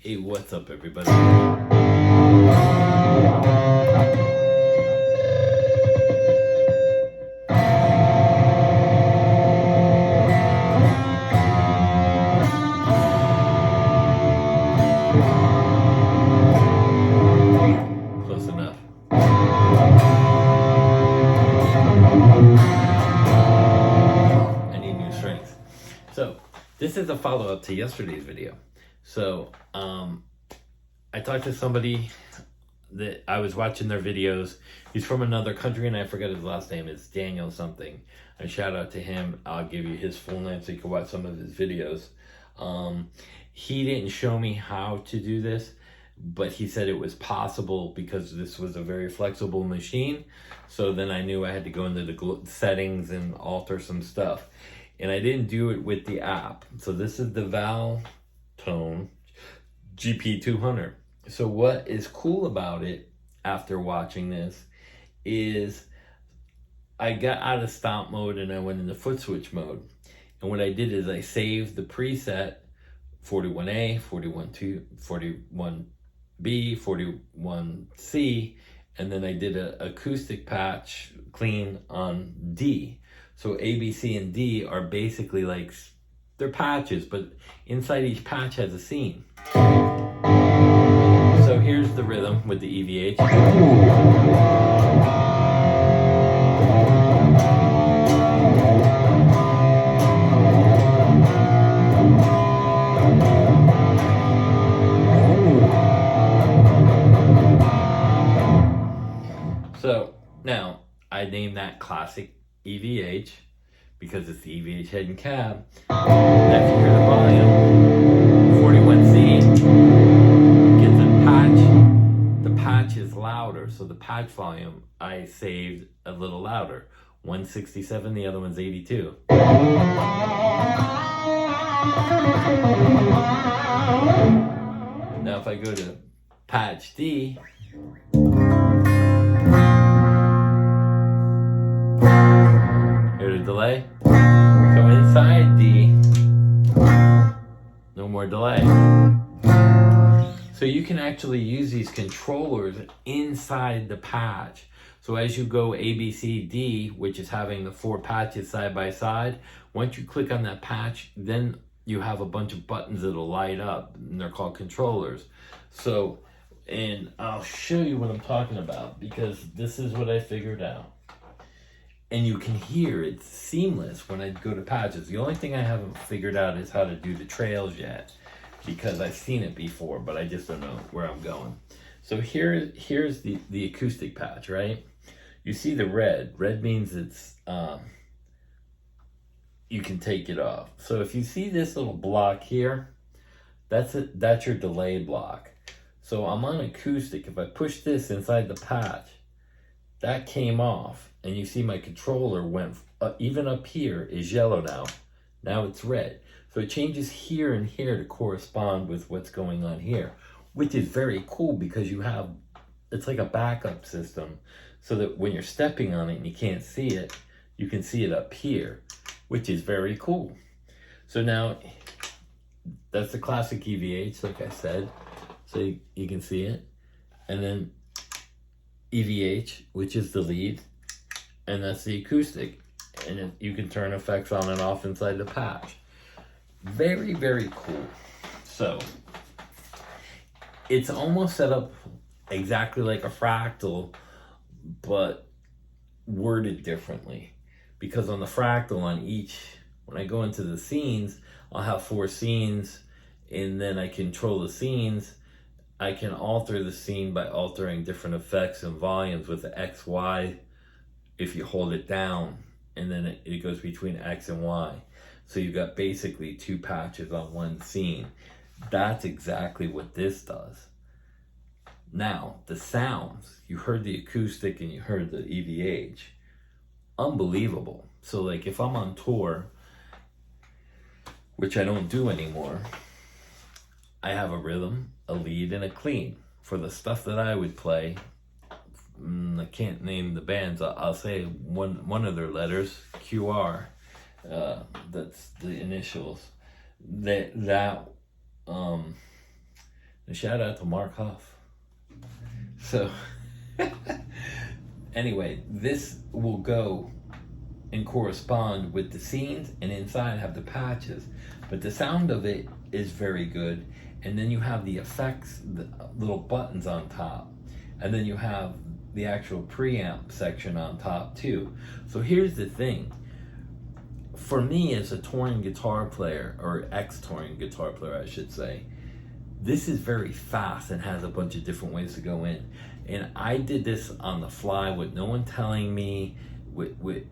Hey, what's up, everybody? Close enough. I need new strings. So, this is a follow-up to yesterday's video. So, I talked to somebody that I was watching their videos. He's from another country, and I forget his last name. It's Daniel something. A shout out to him. I'll give you his full name so you can watch some of his videos. He didn't show me how to do this, but he said it was possible because this was a very flexible machine. So then I knew I had to go into the settings and alter some stuff. And I didn't do it with the app. So this is the Valeton GP200. So what is cool about it after watching this is I got out of stomp mode and I went into foot switch mode. And what I did is I saved the preset 41A, 41B, 41C, and then I did an acoustic patch clean on D. So A, B, C, and D are basically like, they're patches, but inside each patch has a scene. So here's the rhythm with the EVH. So now I named that classic EVH because it's the EVH head and cab. Now if you hear the volume, 41C gets a patch. The patch is louder, so the patch volume I saved a little louder. 167, the other one's 82. Now if I go to patch D, hear the delay? So inside D, no more delay. So you can actually use these controllers inside the patch. So as you go A, B, C, D, which is having the 4 patches side by side, once you click on that patch, then you have a bunch of buttons that'll light up, and they're called controllers. So, and I'll show you what I'm talking about because this is what I figured out. And you can hear it's seamless when I go to patches. The only thing I haven't figured out is how to do the trails yet, because I've seen it before, but I just don't know where I'm going. So here's the acoustic patch, right? You see the red. Red means it's, you can take it off. So if you see this little block here, that's your delay block. So I'm on acoustic. If I push this inside the patch, that came off. And you see my controller went, even up here is yellow now. Now it's red. So it changes here and here to correspond with what's going on here, which is very cool because you have, it's like a backup system so that when you're stepping on it and you can't see it, you can see it up here, which is very cool. So now that's the classic EVH, like I said, so you can see it. And then EVH, which is the lead, and that's the acoustic. And you can turn effects on and off inside the patch. Very, very cool. So it's almost set up exactly like a fractal, but worded differently. Because on the fractal, on each, when I go into the scenes, I'll have 4 scenes, and then I control the scenes. I can alter the scene by altering different effects and volumes with the X, Y, if you hold it down, and then it goes between X and Y. So you've got basically 2 patches on one scene. That's exactly what this does. Now, the sounds, you heard the acoustic and you heard the EVH. Unbelievable. So like if I'm on tour, which I don't do anymore, I have a rhythm, a lead, and a clean. For the stuff that I would play, I can't name the bands. I'll say one of their letters, QR. That's the initials. A shout out to Mark Huff. So, anyway, this will go and correspond with the scenes, and inside have the patches. But the sound of it is very good. And then you have the effects, the little buttons on top. And then you have the actual preamp section on top too. So here's the thing. For me as a touring guitar player, or ex-touring guitar player I should say, this is very fast and has a bunch of different ways to go in. And I did this on the fly with no one telling me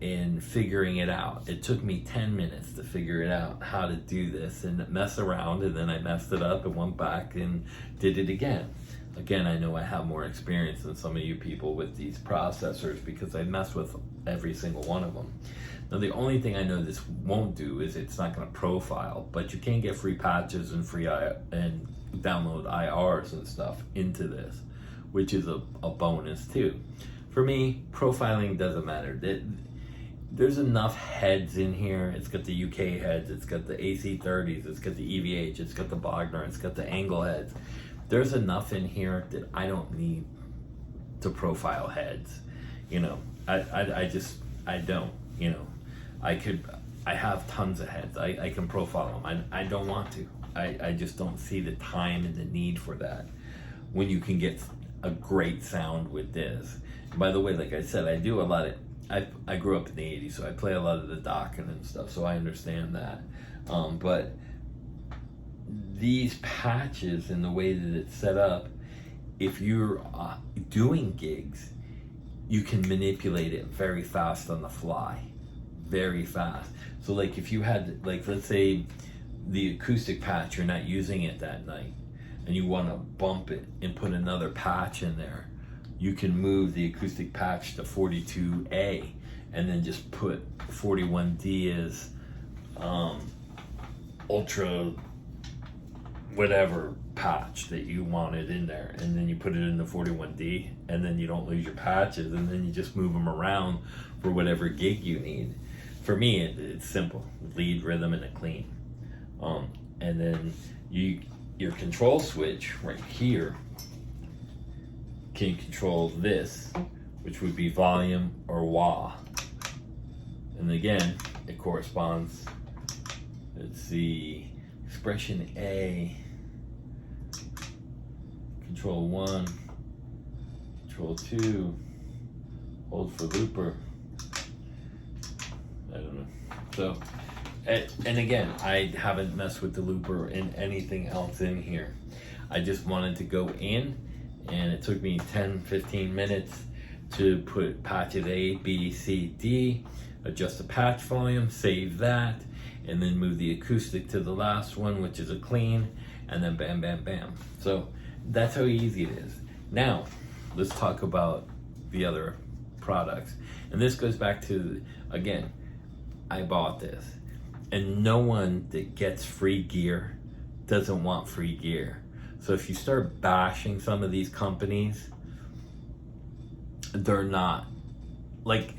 in figuring it out. It took me 10 minutes to figure it out how to do this and mess around, and then I messed it up and went back and did it again. Again, I know I have more experience than some of you people with these processors because I mess with every single one of them. Now, the only thing I know this won't do is it's not going to profile, but you can get free patches and and download IRs and stuff into this, which is a bonus too. For me, profiling doesn't matter. There's enough heads in here. It's got the UK heads, it's got the AC30s, it's got the EVH, it's got the Bogner, it's got the angle heads. There's enough in here that I don't need to profile heads. You know, I don't, you know. I have tons of heads. I can profile them. I don't want to. I just don't see the time and the need for that when you can get a great sound with this. And by the way, like I said, I do a lot of, I grew up in the 80s, so I play a lot of the Dokken and stuff, so I understand that. But these patches and the way that it's set up, if you're doing gigs, you can manipulate it very fast on the fly. Very fast. So like if you had, like, let's say the acoustic patch, you're not using it that night and you want to bump it and put another patch in there, you can move the acoustic patch to 42A and then just put 41D as ultra whatever patch that you wanted in there, and then you put it in the 41D, and then you don't lose your patches, and then you just move them around for whatever gig you need. For me, it's simple: lead, rhythm, and a clean. And then your control switch right here can control this, which would be volume or wah. And again, it corresponds. Let's see, expression A, control 1, control 2, hold for looper. I don't know. So, and again, I haven't messed with the looper in anything else in here. I just wanted to go in, and it took me 10-15 minutes to put patches A, B, C, D, adjust the patch volume, save that, and then move the acoustic to the last one, which is a clean, and then bam, bam, bam. So that's how easy it is. Now, let's talk about the other products. And this goes back to, again, I bought this, and no one that gets free gear doesn't want free gear. So if you start bashing some of these companies, they're not, like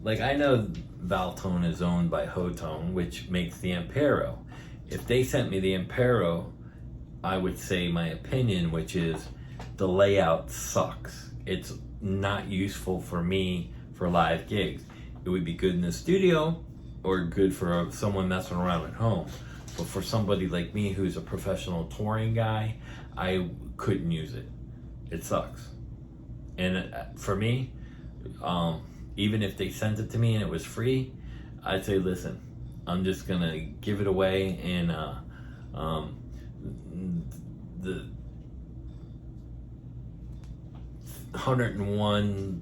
I know Valeton is owned by Hotone, which makes the Ampero. If they sent me the Ampero, I would say my opinion, which is the layout sucks. It's not useful for me for live gigs. It would be good in the studio or good for someone messing around at home. But for somebody like me who's a professional touring guy, I couldn't use it. It sucks. And for me, even if they sent it to me and it was free, I'd say, listen, I'm just gonna give it away, and the 101,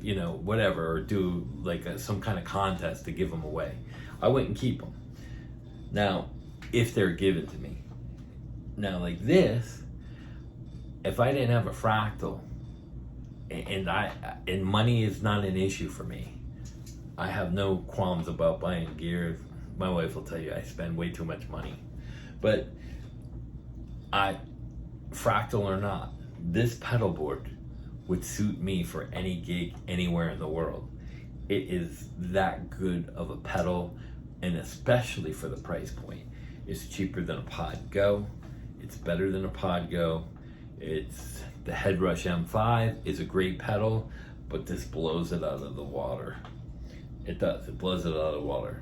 you know, whatever, or do like some kind of contest to give them away. I wouldn't keep them. Now, if they're given to me. Now, like this, if I didn't have a fractal, and money is not an issue for me. I have no qualms about buying gear. My wife will tell you I spend way too much money. But fractal or not, this pedal board would suit me for any gig anywhere in the world. It is that good of a pedal, and especially for the price point. It's cheaper than a Pod Go. It's better than a Podgo. It's the Headrush M5 is a great pedal, but this blows it out of the water. It does. It blows it out of the water.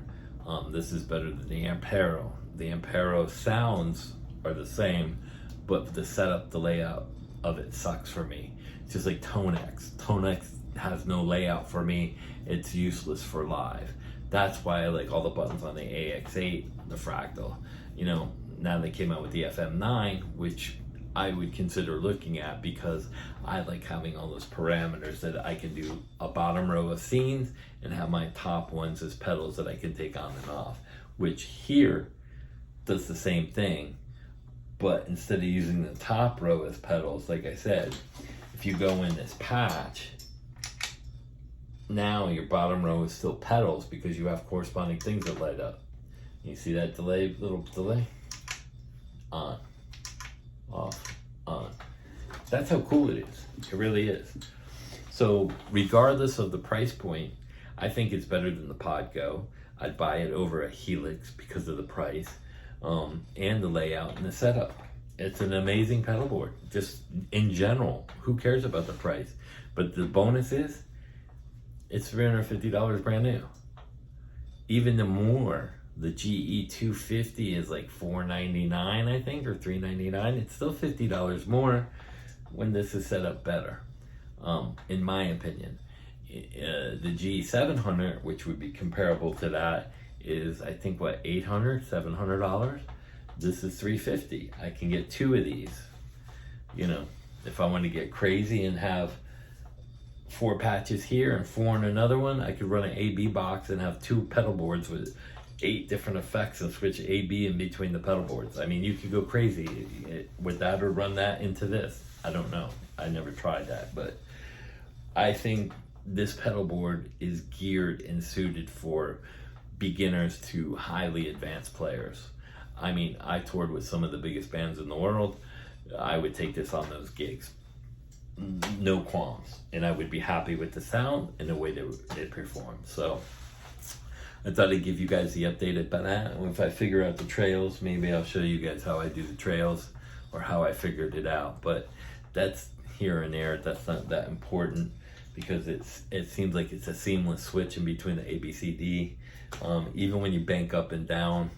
This is better than the Ampero. The Ampero sounds are the same, but the setup, the layout of it sucks for me. It's just like Tonex. Tonex has no layout for me. It's useless for live. That's why I like all the buttons on the AX8, the Fractal. You know, now they came out with the FM9, which I would consider looking at because I like having all those parameters that I can do a bottom row of scenes and have my top ones as pedals that I can take on and off, which here does the same thing, but instead of using the top row as pedals, like I said, if you go in this patch, now your bottom row is still pedals because you have corresponding things that light up. You see that delay, little delay? On, off, on. That's how cool it is. It really is. So regardless of the price point, I think it's better than the Podgo. I'd buy it over a Helix because of the price and the layout and the setup. It's an amazing pedal board. Just in general, who cares about the price? But the bonus is, it's $350 brand new. Even the more, the GE 250 is like $499, I think, or $399. It's still $50 more when this is set up better, in my opinion. The GE 700, which would be comparable to that, is I think what, $800, $700. This is $350. I can get two of these. You know, if I want to get crazy and have 4 patches here and 4 in another one, I could run an AB box and have 2 pedal boards with 8 different effects and switch AB in between the pedal boards. I mean, you could go crazy with that or run that into this. I don't know. I never tried that, but I think this pedal board is geared and suited for beginners to highly advanced players. I mean, I toured with some of the biggest bands in the world. I would take this on those gigs. No qualms. And I would be happy with the sound and the way they perform. So I thought I'd give you guys the update about that. If I figure out the trails, maybe I'll show you guys how I do the trails or how I figured it out. But that's here and there. That's not that important because it seems like it's a seamless switch in between the A, B, C, D. Even when you bank up and down,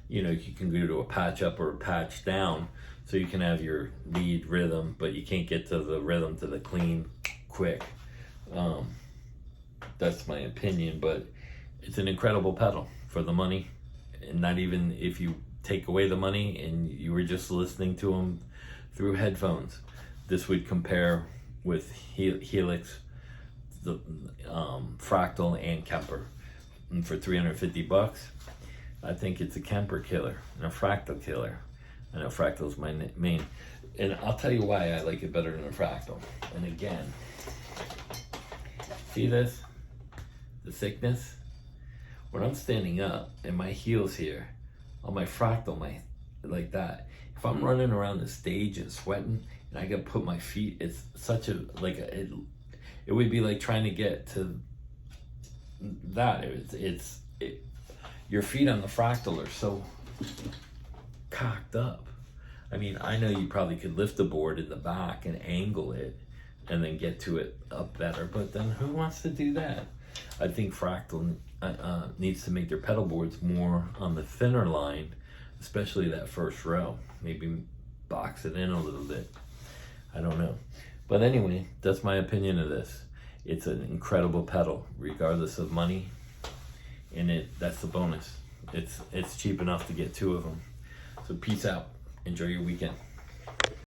you know, you can go to a patch up or a patch down, so you can have your lead rhythm, but you can't get to the rhythm to the clean quick. That's my opinion, but it's an incredible pedal for the money. And not even if you take away the money and you were just listening to them through headphones, this would compare with Helix, the Fractal, and Kemper. And for $350, I think it's a Kemper killer and a Fractal killer. I know Fractal's my main, and I'll tell you why I like it better than a Fractal. And again, see this? The thickness? When I'm standing up and my heel's here, on my Fractal, like that, if I'm running around the stage and sweating and I gotta put my feet, it's such a, it would be like trying to get to that. Your feet on the Fractal are so cocked up. I mean, I know you probably could lift the board in the back and angle it and then get to it up better, but then who wants to do that? I think Fractal needs to make their pedal boards more on the thinner line, especially that first row. Maybe box it in a little bit. I don't know. But anyway, that's my opinion of this. It's an incredible pedal, regardless of money. And that's the bonus. It's cheap enough to get 2 of them. So peace out. Enjoy your weekend.